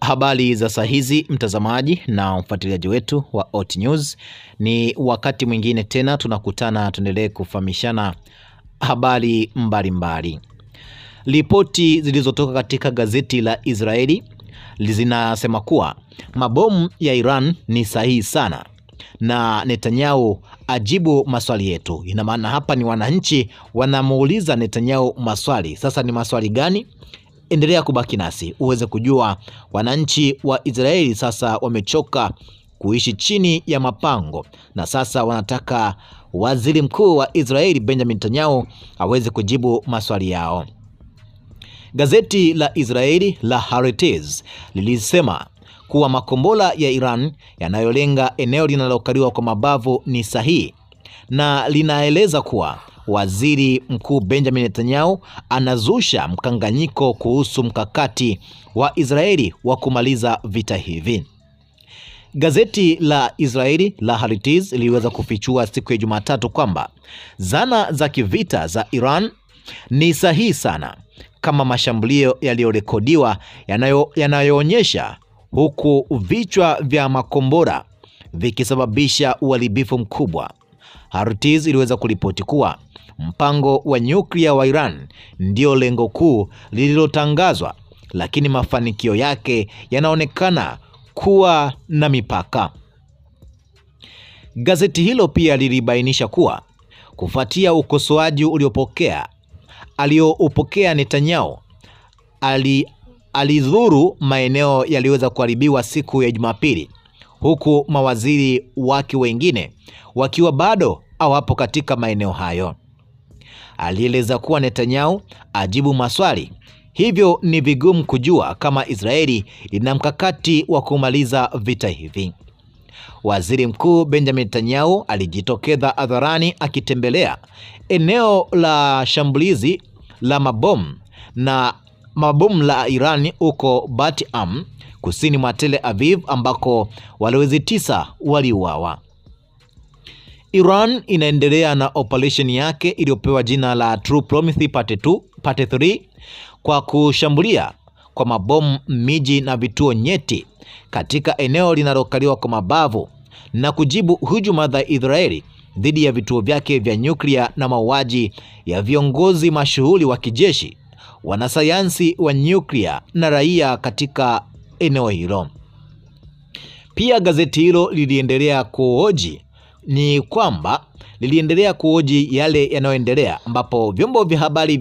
Habari za saa hizi mtazamaji na mfuatiliaji wetu wa Hot News. Ni wakati mwingine tena tunakutana tuendelee kufahamishana habari mbalimbali. Ripoti zilizotoka katika gazeti la Israeli zinasema kuwa mabomu ya Iran ni sahihi sana na Netanyahu ajibu maswali yetu. Ina maana hapa ni wananchi wanamuuliza Netanyahu maswali. Sasa ni maswali gani? Endelea kubaki nasi uweze kujua. Wananchi wa Israeli sasa wamechoka kuishi chini ya mapango na sasa wanataka waziri mkuu wa Israeli Benjamin Netanyahu aweze kujibu maswali yao. Gazeti la Israeli la Haaretz lilisema kuwa makombora ya Iran yanayolenga eneo linalokaliwa kwa mabavu ni sahihi, na linaeleza kuwa waziri mkuu Benjamin Netanyahu anazusha mkanganyiko kuhusu mkakati wa Israeli wa kumaliza vita hivi. Gazeti la Israeli la Haaretz liliweza kufichua siku ya Jumatatu kwamba zana za kivita za Iran ni sahihi sana kama mashambulio yaliyorekodiwa yanayoonyesha, huku vichwa vya makombora vikisababisha uharibifu mkubwa. Haaretz iliweza kuripoti kuwa mpango wa nyuklia wa Iran ndio lengo kuu lililotangazwa, lakini mafanikio yake yanaonekana kuwa na mipaka. Gazeti hilo pia lilibainisha kuwa kufuatia ukosoaji aliyoupokea Netanyahu alidhuru maeneo yaliweza kuharibiwa siku ya Jumapili, huku mawaziri wake wengine wakiwa bado hawapo katika maeneo hayo. Alieleza kuwa Netanyahu ajibu maswali, hivyo ni vigumu kujua kama Israeli ina mkakati wa kumaliza vita hivi. Waziri Mkuu Benjamin Netanyahu alijitokeza hadharani akitembelea eneo la shambulizi la mabomu la Iran huko Bat Am, kusini mwa Tel Aviv, ambako walowezi 9 waliuawa. Iran inaendelea na operation yake iliyopewa jina la True Promise Part 3 kwa kushambulia kwa mabomu miji na vituo nyeti katika eneo linalokaliwa kwa mabavu na kujibu hujuma za Israeli dhidi ya vituo vyake vya nyuklia na mauaji ya viongozi mashuhuri wa kijeshi, wanasayansi wa nyuklia na raia katika eneo hilo. Pia gazeti hilo liliendelea kuhoji yale yanayoendelea, ambapo vyombo vya habari